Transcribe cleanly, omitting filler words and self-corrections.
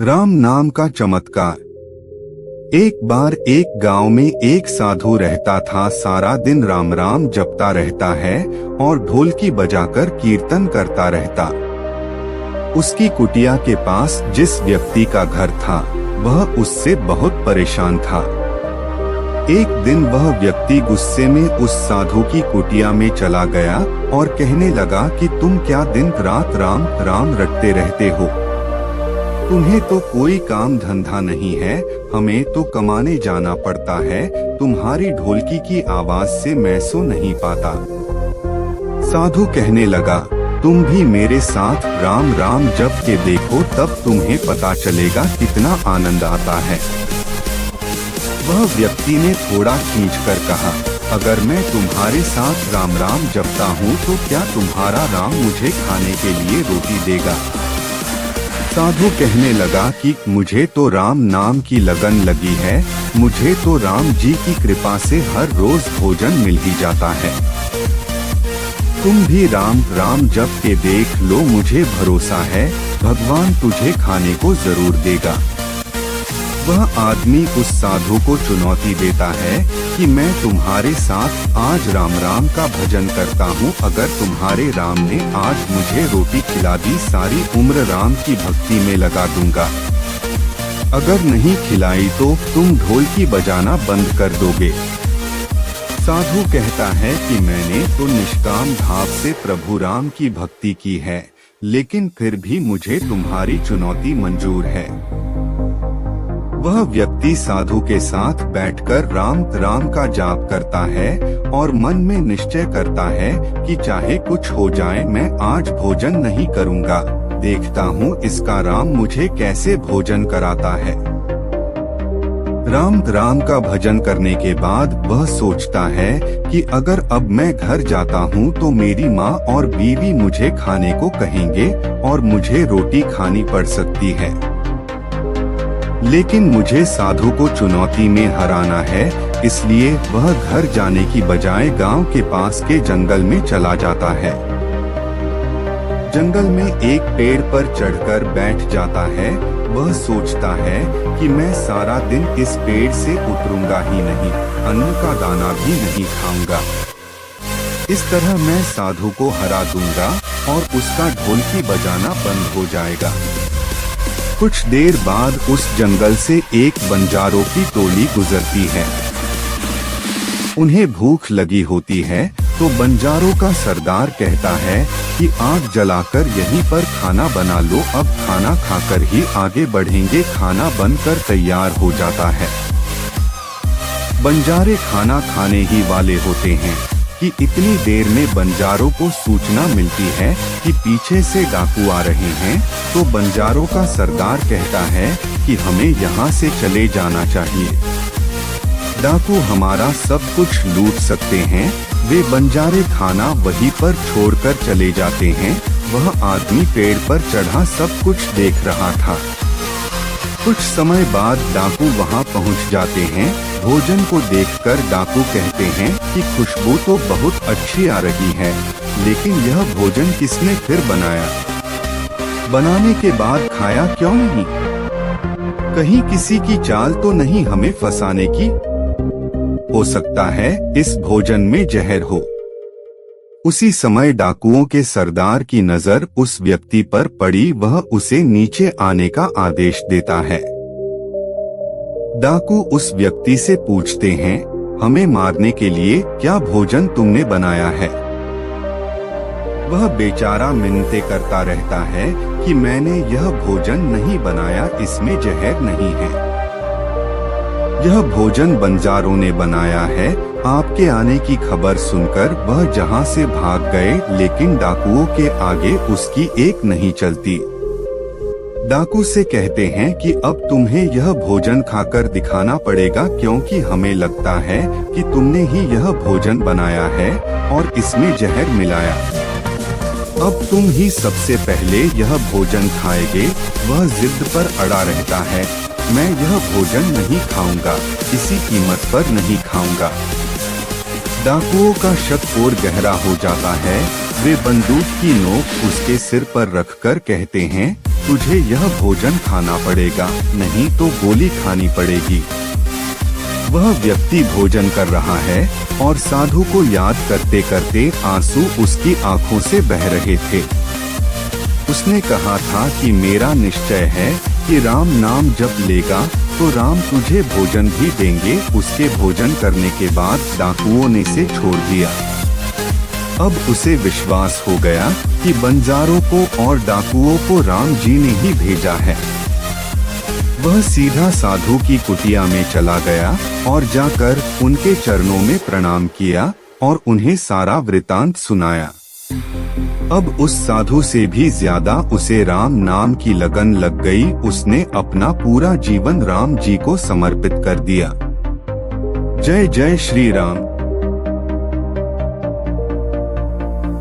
राम नाम का चमत्कार। एक बार एक गांव में एक साधु रहता था। सारा दिन राम राम जपता रहता है और ढोलकी बजाकर कीर्तन करता रहता। उसकी कुटिया के पास जिस व्यक्ति का घर था वह उससे बहुत परेशान था। एक दिन वह व्यक्ति गुस्से में उस साधु की कुटिया में चला गया और कहने लगा कि तुम क्या दिन रात राम राम रटते रहते हो? तुम्हें तो कोई काम धंधा नहीं है, हमें तो कमाने जाना पड़ता है। तुम्हारी ढोलकी की आवाज से मैं सो नहीं पाता। साधु कहने लगा, तुम भी मेरे साथ राम राम जप के देखो, तब तुम्हें पता चलेगा कितना आनंद आता है। वह व्यक्ति ने थोड़ा खींचकर कहा, अगर मैं तुम्हारे साथ राम राम जपता हूँ तो क्या तुम्हारा राम मुझे खाने के लिए रोटी देगा? साधु कहने लगा कि मुझे तो राम नाम की लगन लगी है, मुझे तो राम जी की कृपा से हर रोज भोजन मिल ही जाता है। तुम भी राम राम जप के देख लो, मुझे भरोसा है भगवान तुझे खाने को जरूर देगा। वह आदमी उस साधु को चुनौती देता है कि मैं तुम्हारे साथ आज राम राम का भजन करता हूँ। अगर तुम्हारे राम ने आज मुझे रोटी खिला दी, सारी उम्र राम की भक्ति में लगा दूंगा। अगर नहीं खिलाई तो तुम ढोलकी बजाना बंद कर दोगे। साधु कहता है कि मैंने तो निष्काम भाव से प्रभु राम की भक्ति की है, लेकिन फिर भी मुझे तुम्हारी चुनौती मंजूर है। वह व्यक्ति साधु के साथ बैठकर राम राम का जाप करता है और मन में निश्चय करता है कि चाहे कुछ हो जाए मैं आज भोजन नहीं करूंगा। देखता हूँ इसका राम मुझे कैसे भोजन कराता है। राम राम का भजन करने के बाद वह सोचता है कि अगर अब मैं घर जाता हूँ तो मेरी माँ और बीवी मुझे खाने को कहेंगे और मुझे रोटी खानी पड़ सकती है। लेकिन मुझे साधु को चुनौती में हराना है, इसलिए वह घर जाने की बजाय गांव के पास के जंगल में चला जाता है। जंगल में एक पेड़ पर चढ़कर बैठ जाता है। वह सोचता है कि मैं सारा दिन इस पेड़ से उतरूंगा ही नहीं, अन्न का दाना भी नहीं खाऊंगा। इस तरह मैं साधु को हरा दूंगा और उसका ढोलकी बजाना बंद हो जाएगा। कुछ देर बाद उस जंगल से एक बंजारों की टोली गुजरती है। उन्हें भूख लगी होती है तो बंजारों का सरदार कहता है कि आग जलाकर यहीं पर खाना बना लो, अब खाना खाकर ही आगे बढ़ेंगे। खाना बनकर तैयार हो जाता है। बंजारे खाना खाने ही वाले होते हैं कि इतनी देर में बंजारों को सूचना मिलती है कि पीछे से डाकू आ रहे हैं। तो बंजारों का सरदार कहता है कि हमें यहाँ से चले जाना चाहिए, डाकू हमारा सब कुछ लूट सकते हैं। वे बंजारे खाना वहीं पर छोड़कर चले जाते हैं। वह आदमी पेड़ पर चढ़ा सब कुछ देख रहा था। कुछ समय बाद डाकू वहां पहुंच जाते हैं। भोजन को देखकर डाकू कहते हैं कि खुशबू तो बहुत अच्छी आ रही है, लेकिन यह भोजन किसने फिर बनाया? बनाने के बाद खाया क्यों नहीं? कहीं किसी की चाल तो नहीं हमें फंसाने की? हो सकता है इस भोजन में जहर हो। उसी समय डाकुओं के सरदार की नजर उस व्यक्ति पर पड़ी। वह उसे नीचे आने का आदेश देता है। डाकू उस व्यक्ति से पूछते हैं, हमें मारने के लिए क्या भोजन तुमने बनाया है? वह बेचारा मिन्नतें करता रहता है कि मैंने यह भोजन नहीं बनाया, इसमें जहर नहीं है। यह भोजन बंजारों ने बनाया है। आपके आने की खबर सुनकर वह जहां से भाग गए, लेकिन डाकुओं के आगे उसकी एक नहीं चलती। डाकू से कहते हैं कि अब तुम्हें यह भोजन खाकर दिखाना पड़ेगा, क्योंकि हमें लगता है कि तुमने ही यह भोजन बनाया है और इसमें जहर मिलाया। अब तुम ही सबसे पहले यह भोजन खाएंगे। वह जिद पर अड़ा रहता है, मैं यह भोजन नहीं खाऊंगा, किसी कीमत पर नहीं खाऊंगा। डाकुओं का शक और गहरा हो जाता है। वे बंदूक की नोक उसके सिर पर रखकर कहते हैं, तुझे यह भोजन खाना पड़ेगा, नहीं तो गोली खानी पड़ेगी। वह व्यक्ति भोजन कर रहा है और साधु को याद करते करते आंसू उसकी आंखों से बह रहे थे। उसने कहा था कि मेरा निश्चय है कि राम नाम जप लेगा तो राम तुझे भोजन भी देंगे। उसके भोजन करने के बाद डाकुओं ने से छोड़ दिया। अब उसे विश्वास हो गया कि बंजारों को और डाकुओं को राम जी ने ही भेजा है। वह सीधा साधु की कुटिया में चला गया और जाकर उनके चरणों में प्रणाम किया और उन्हें सारा वृतांत सुनाया। अब उस साधु से भी ज्यादा उसे राम नाम की लगन लग गई। उसने अपना पूरा जीवन राम जी को समर्पित कर दिया। जय जय श्री राम।